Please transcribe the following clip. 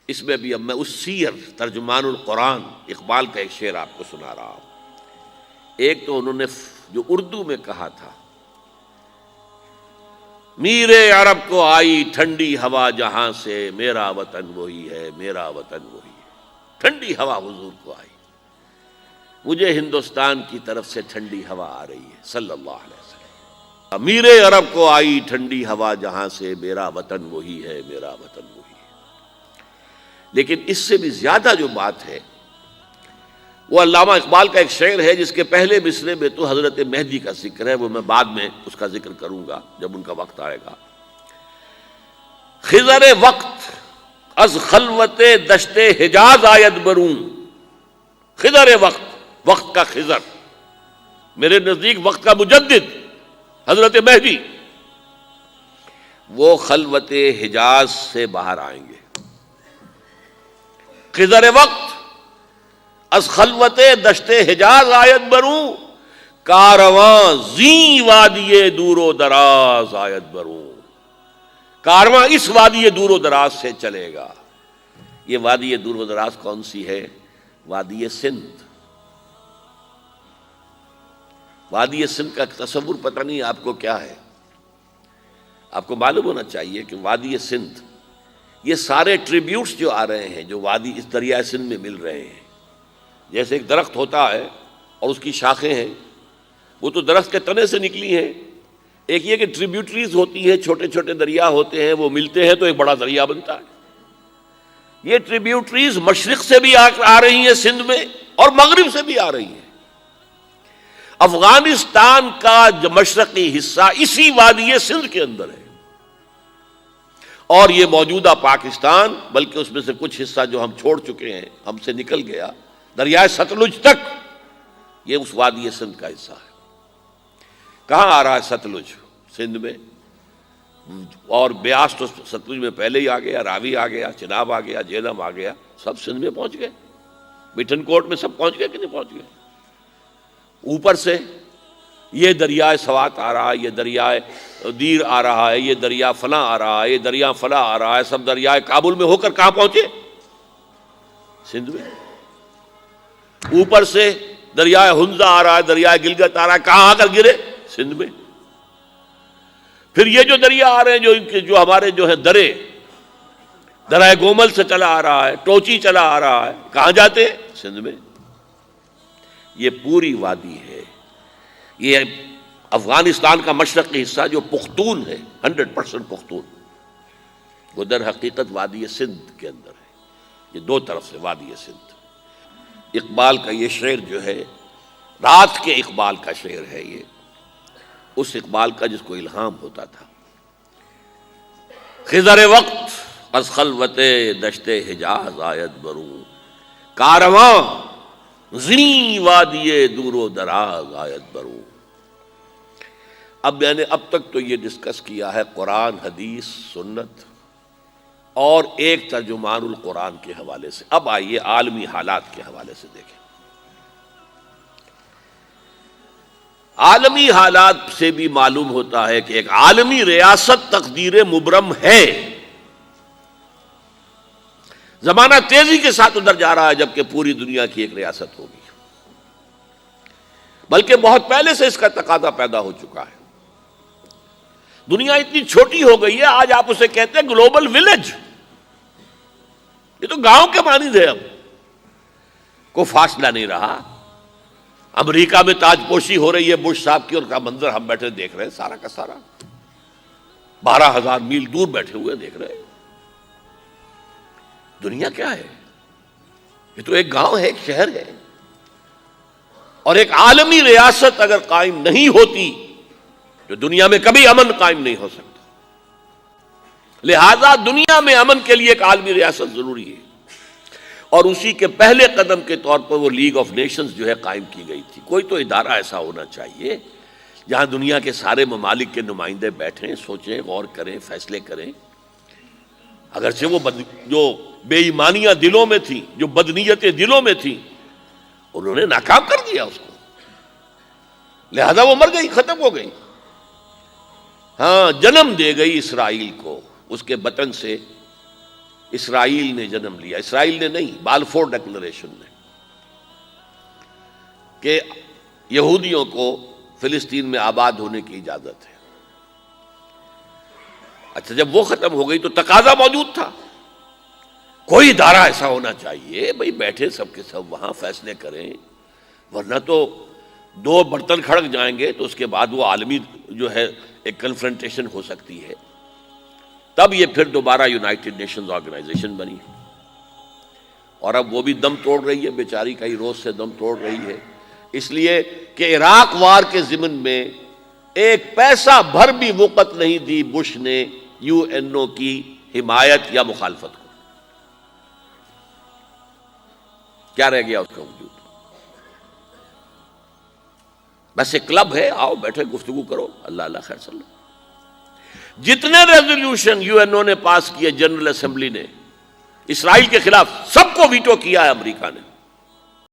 اس میں بھی اب میں اس سیر ترجمان القرآن اقبال کا ایک شعر آپ کو سنا رہا ہوں. ایک تو انہوں نے جو اردو میں کہا تھا، میر عرب کو آئی ٹھنڈی ہوا جہاں سے، میرا وطن وہی ہے، میرا وطن وہی ہے. ٹھنڈی ہوا حضور کو آئی، مجھے ہندوستان کی طرف سے ٹھنڈی ہوا آ رہی ہے صلی اللہ علیہ وسلم. میر عرب کو آئی ٹھنڈی ہوا جہاں سے، میرا وطن وہی ہے، میرا وطن وہی ہے. لیکن اس سے بھی زیادہ جو بات ہے وہ علامہ اقبال کا ایک شعر ہے جس کے پہلے مصرعے میں تو حضرت مہدی کا ذکر ہے، وہ میں بعد میں اس کا ذکر کروں گا جب ان کا وقت آئے گا. خضر وقت از خلوت دشت حجاز آید بروں. خضر وقت، وقت کا خضر، میرے نزدیک وقت کا مجدد حضرت مہدی، وہ خلوت حجاز سے باہر آئیں گے. خضر وقت از خلوت دشت حجاز آید بروں، کارواں زیں وادی دور و دراز آید بروں. کارواں اس وادی دور و دراز سے چلے گا. یہ وادی دور و دراز کون سی ہے؟ وادی سندھ. وادی سندھ کا تصور پتہ نہیں آپ کو کیا ہے. آپ کو معلوم ہونا چاہیے کہ وادی سندھ، یہ سارے ٹریبیوٹس جو آ رہے ہیں جو وادی اس دریائے سندھ میں مل رہے ہیں، جیسے ایک درخت ہوتا ہے اور اس کی شاخیں ہیں، وہ تو درخت کے تنے سے نکلی ہیں. ایک یہ کہ ٹریبیوٹریز ہوتی ہیں، چھوٹے چھوٹے دریا ہوتے ہیں، وہ ملتے ہیں تو ایک بڑا دریا بنتا ہے. یہ ٹریبیوٹریز مشرق سے بھی آ رہی ہیں سندھ میں اور مغرب سے بھی آ رہی ہیں. افغانستان کا جو مشرقی حصہ اسی وادی سندھ کے اندر ہے، اور یہ موجودہ پاکستان، بلکہ اس میں سے کچھ حصہ جو ہم چھوڑ چکے ہیں، ہم سے نکل گیا دریائے ستلج تک، یہ اس وادی سندھ کا حصہ ہے. کہاں آ رہا ہے ستلج؟ سندھ میں. اور بیاس تو ستلج میں پہلے ہی آ گیا، راوی آ گیا، چناب آ گیا، جہلم آ گیا، سب سندھ میں پہنچ گئے. مٹن کوٹ میں سب پہنچ گئے کہ نہیں پہنچ گئے؟ اوپر سے یہ دریائے سوات آ رہا ہے، یہ دریائے دیر آ رہا ہے، یہ دریا فلاں آ رہا ہے، یہ دریا فلاں آ رہا ہے، سب دریائے کابل میں ہو کر کہاں پہنچے؟ سندھ میں. اوپر سے دریائے ہنزا آ رہا ہے، دریائے گلگت آ رہا ہے، کہاں آ کر گرے؟ سندھ میں. پھر یہ جو دریا آ رہے ہیں جو ان کے جو ہمارے جو ہے درائے گومل سے چلا آ رہا ہے، ٹوچی چلا آ رہا ہے، کہاں جاتے ہیں؟ سندھ میں. یہ پوری وادی ہے. یہ افغانستان کا مشرقی حصہ جو پختون ہے، 100% پختون، وہ در حقیقت وادی سندھ کے اندر ہے. یہ دو طرف سے وادی سندھ. اقبال کا یہ شعر جو ہے رات کے اقبال کا شعر ہے، یہ اس اقبال کا جس کو الہام ہوتا تھا. خضر وقت از خلوت دشت حجاز آید بروں، کارواں زیں وادی دور و دراز آید بروں. اب میں نے اب تک تو یہ ڈسکس کیا ہے قرآن، حدیث، سنت اور ایک ترجمان القرآن کے حوالے سے. اب آئیے عالمی حالات کے حوالے سے دیکھیں. عالمی حالات سے بھی معلوم ہوتا ہے کہ ایک عالمی ریاست تقدیر مبرم ہے. زمانہ تیزی کے ساتھ ادھر جا رہا ہے جبکہ پوری دنیا کی ایک ریاست ہوگی، بلکہ بہت پہلے سے اس کا تقاضا پیدا ہو چکا ہے. دنیا اتنی چھوٹی ہو گئی ہے، آج آپ اسے کہتے ہیں گلوبل ولیج. یہ تو گاؤں کے مانند ہے. اب کوئی فاصلہ نہیں رہا. امریکہ میں تاج پوشی ہو رہی ہے بش صاحب کی، اور کا منظر ہم بیٹھے دیکھ رہے ہیں، سارا کا سارا 12,000 میل دور بیٹھے ہوئے دیکھ رہے ہیں. دنیا کیا ہے؟ یہ تو ایک گاؤں ہے، ایک شہر ہے. اور ایک عالمی ریاست اگر قائم نہیں ہوتی تو دنیا میں کبھی امن قائم نہیں ہو سکتا. لہذا دنیا میں امن کے لیے ایک عالمی ریاست ضروری ہے، اور اسی کے پہلے قدم کے طور پر وہ لیگ آف نیشنز جو ہے قائم کی گئی تھی. کوئی تو ادارہ ایسا ہونا چاہیے جہاں دنیا کے سارے ممالک کے نمائندے بیٹھیں، سوچیں، غور کریں، فیصلے کریں. اگرچہ وہ جو بے ایمانیاں دلوں میں تھیں، جو بدنیتیں دلوں میں تھیں، انہوں نے ناکام کر دیا اس کو، لہذا وہ مر گئی، ختم ہو گئی. ہاں، جنم دے گئی اسرائیل کو، اس کے بطن سے اسرائیل نے جنم لیا، اسرائیل نے نہیں، بالفور ڈکلریشن نے، کہ یہودیوں کو فلسطین میں آباد ہونے کی اجازت ہے۔ اچھا جب وہ ختم ہو گئی تو تقاضا موجود تھا، کوئی ادارہ ایسا ہونا چاہیے بھئی بیٹھے سب کے سب وہاں فیصلے کریں، ورنہ تو دو برتن کھڑک جائیں گے تو اس کے بعد وہ عالمی جو ہے ایک کنفرنٹیشن ہو سکتی ہے۔ تب یہ پھر دوبارہ یونائٹڈ نیشنز آرگنائزیشن بنی، اور اب وہ بھی دم توڑ رہی ہے بیچاری، کئی روز سے دم توڑ رہی ہے، اس لیے کہ عراق وار کے ضمن میں ایک پیسہ بھر بھی وقت نہیں دی بش نے یو این او کی حمایت یا مخالفت کو۔ کیا رہ گیا اس کا وجود؟ بس ایک کلب ہے، آؤ بیٹھے گفتگو کرو، اللہ اللہ خیر صلی اللہ۔ جتنے ریزولوشن یو این او نے پاس کیے جنرل اسمبلی نے اسرائیل کے خلاف، سب کو ویٹو کیا ہے امریکہ نے۔